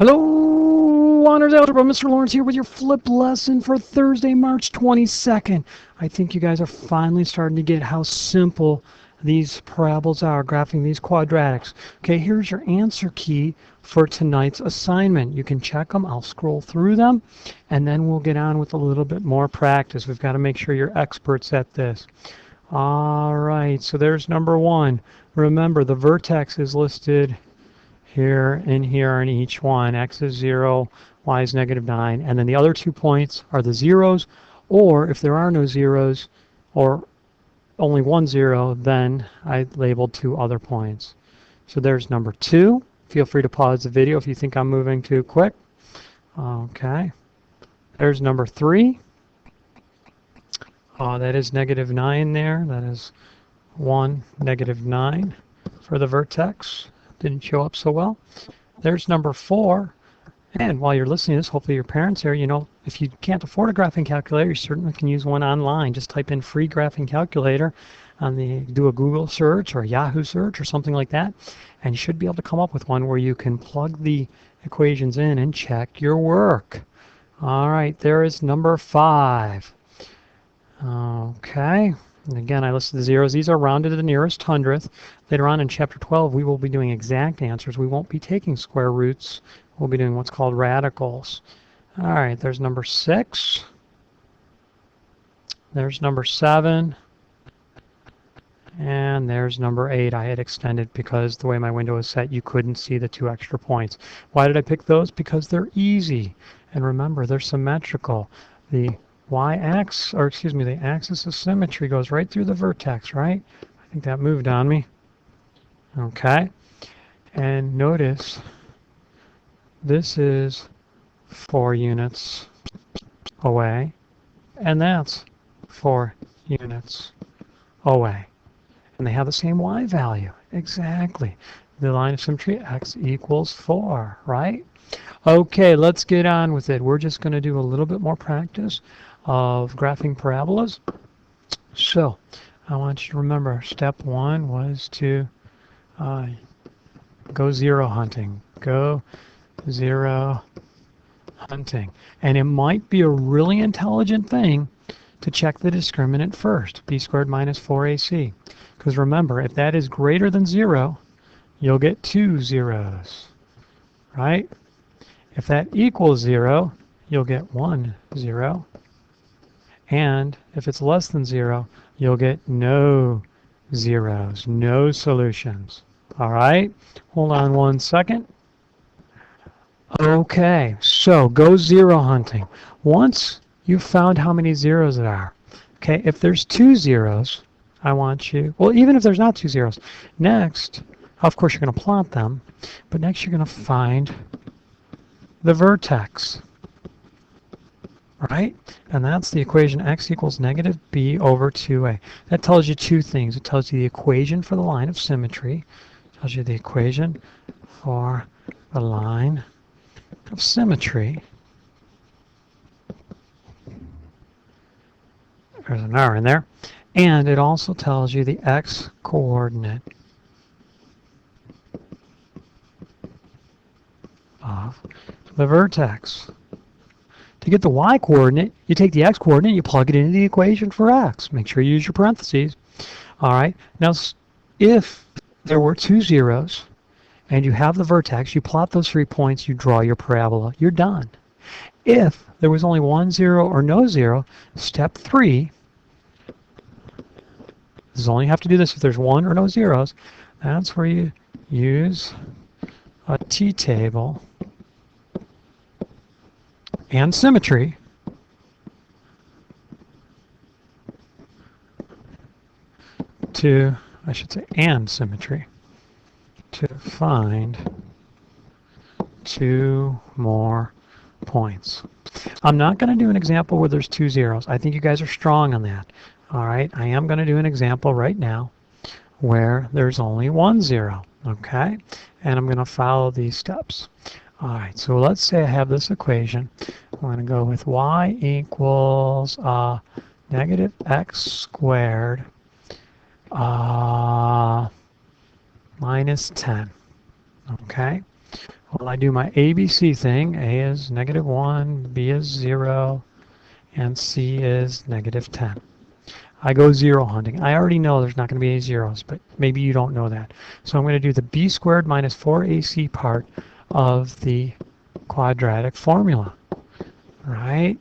Hello, Honors Algebra. Mr. Lawrence here with your flip lesson for Thursday, March 22nd. I think you guys are finally starting to get how simple these parabolas are, graphing these quadratics. Okay, here's your answer key for tonight's assignment. You can check them. I'll scroll through them, and then we'll get on with a little bit more practice. We've got to make sure you're experts at this. All right, so there's number one. Remember, the vertex is listed here and here in each one. X is 0, y is -9, and then the other 2 points are the zeros, or if there are no zeros or only 1 0, then I labeled 2 other points. So there's number 2. Feel free to pause the video if you think I'm moving too quick. Okay. There's number 3. That is -9 there. That is 1, -9 for the vertex. Didn't show up so well. There's number 4. And while you're listening to this, hopefully your parents are, if you can't afford a graphing calculator, you certainly can use one online. Just type in free graphing calculator do a Google search or a Yahoo search or something like that, and you should be able to come up with one where you can plug the equations in and check your work. All right, there is number 5. Okay. And again, I listed the zeros. These are rounded to the nearest hundredth. Later on in Chapter 12, we will be doing exact answers. We won't be taking square roots. We'll be doing what's called radicals. All right, there's number 6. There's number 7. And there's number 8. I had extended because the way my window is set, you couldn't see the 2 extra points. Why did I pick those? Because they're easy. And remember, they're symmetrical. The the axis of symmetry goes right through the vertex, right? I think that moved on me. Okay. And notice this is 4 units away, and that's 4 units away. And they have the same y value. Exactly. The line of symmetry, x equals 4, right? Okay, let's get on with it. We're just going to do a little bit more practice of graphing parabolas. So I want you to remember step 1 was to go zero hunting. Go zero hunting. And it might be a really intelligent thing to check the discriminant first, b squared minus 4ac. Because remember, if that is greater than 0, you'll get 2 zeros, right? If that equals 0, you'll get 1 0. And if it's less than 0, you'll get no zeros, no solutions. All right? Hold on one second. Okay, so go zero hunting. Once you've found how many zeros there are, okay, if there's 2 zeros, I want you, well, even if there's not 2 zeros, next, of course you're going to plot them, but next you're going to find the vertex, right? And that's the equation x equals -b over 2a. That tells you 2 things. It tells you the equation for the line of symmetry. It tells you the equation for the line of symmetry. There's an R in there. And it also tells you the x coordinate of the vertex. To get the y coordinate, you take the x coordinate, you plug it into the equation for x. Make sure you use your parentheses. All right. Now, if there were 2 zeros and you have the vertex, you plot those 3 points, you draw your parabola. You're done. If there was only 1 0 or no 0, step 3, this is only you have to do this if there's 1 or no zeros. That's where you use a t-table and symmetry and symmetry to find 2 more points. I'm not going to do an example where there's 2 zeros. I think you guys are strong on that. All right, I am going to do an example right now where there's only 1 0, okay? And I'm going to follow these steps. All right, so let's say I have this equation. I'm going to go with y equals -x squared minus 10. Okay, Well, I do my ABC thing. A is -1, B is 0, and C is -10. I go zero hunting. I already know there's not going to be any zeros, but maybe you don't know that. So I'm going to do the b squared minus 4ac part of the quadratic formula. Right?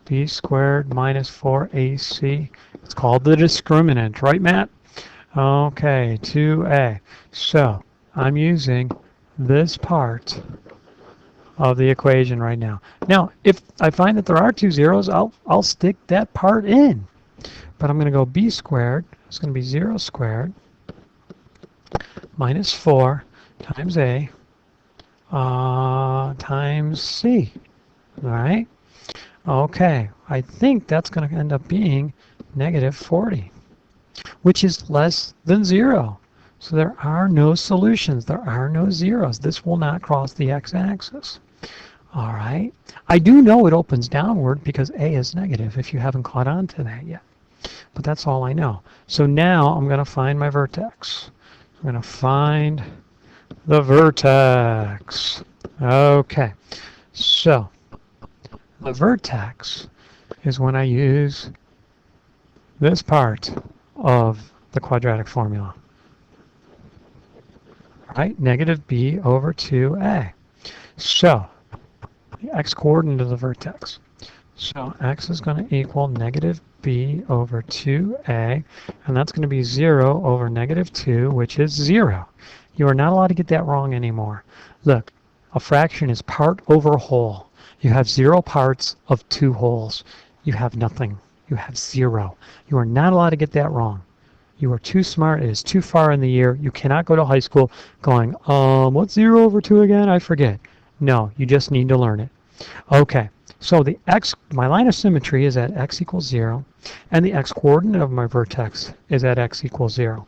B squared minus 4ac. It's called the discriminant, right, Matt? Okay, 2a. So I'm using this part of the equation right now. Now, if I find that there are two zeros, I'll stick that part in. But I'm going to go b squared. It's going to be 0 squared minus 4 times a times c. All right? Okay, I think that's going to end up being -40, which is less than 0. So there are no solutions. There are no zeros. This will not cross the x-axis. All right. I do know it opens downward because a is negative, if you haven't caught on to that yet. But that's all I know. So now I'm going to find my vertex. I'm going to find the vertex. Okay. So the vertex is when I use this part of the quadratic formula. Right? -b over 2a. So the x-coordinate of the vertex. So x is going to equal -b over 2a, and that's going to be 0 over -2, which is 0. You are not allowed to get that wrong anymore. Look, a fraction is part over whole. You have 0 parts of 2 wholes. You have nothing. You have 0. You are not allowed to get that wrong. You are too smart. It is too far in the year. You cannot go to high school going, what's 0 over 2 again? I forget. No, you just need to learn it. Okay, so the my line of symmetry is at x equals 0, and the x-coordinate of my vertex is at x equals 0.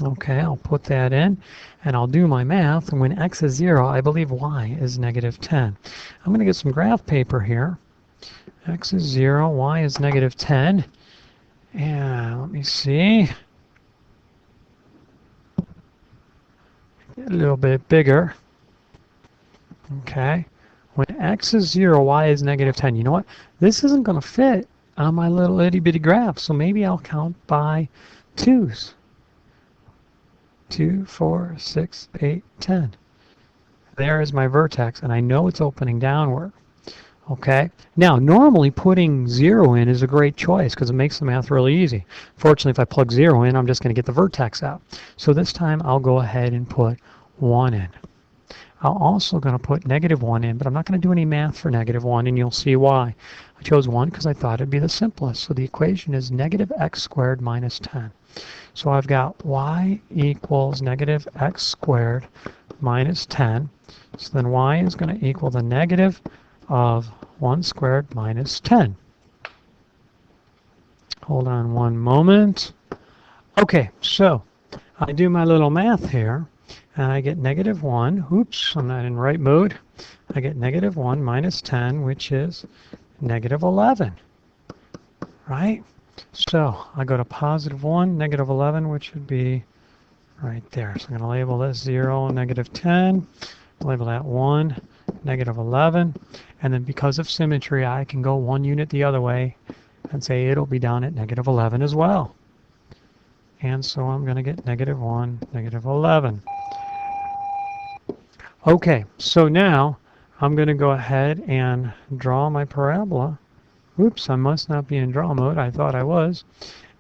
Okay, I'll put that in, and I'll do my math. And when x is 0, I believe y is -10. I'm going to get some graph paper here. X is 0, y is -10. And let me see. Get a little bit bigger. Okay. When x is 0, y is -10. You know what? This isn't going to fit on my little itty-bitty graph, so maybe I'll count by 2's. 2, 4, 6, 8, 10. There is my vertex, and I know it's opening downward. Okay. Now, normally putting 0 in is a great choice because it makes the math really easy. Fortunately, if I plug 0 in, I'm just going to get the vertex out. So this time, I'll go ahead and put 1 in. I'm also going to put -1 in, but I'm not going to do any math for -1, and you'll see why. I chose 1 because I thought it'd be the simplest. So the equation is -x squared minus 10. So I've got y equals -x squared minus 10. So then y is going to equal the negative of 1 squared minus 10. Hold on one moment. Okay, so I do my little math here, and I get -1. Oops, I'm not in right mode. I get -1 minus 10, which is -11. Right? So I go to +1, -11, which would be right there. So I'm going to label this 0, -10. Label that 1, -11. And then because of symmetry, I can go 1 unit the other way and say it'll be down at -11 as well. And so I'm going to get -1, -11. Okay, so now I'm going to go ahead and draw my parabola. Oops, I must not be in draw mode. I thought I was.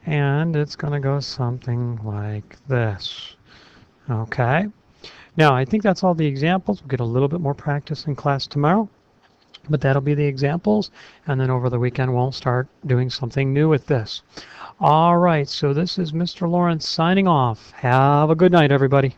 And it's going to go something like this. Okay. Now, I think that's all the examples. We'll get a little bit more practice in class tomorrow. But that'll be the examples. And then over the weekend, we'll start doing something new with this. All right, so this is Mr. Lawrence signing off. Have a good night, everybody.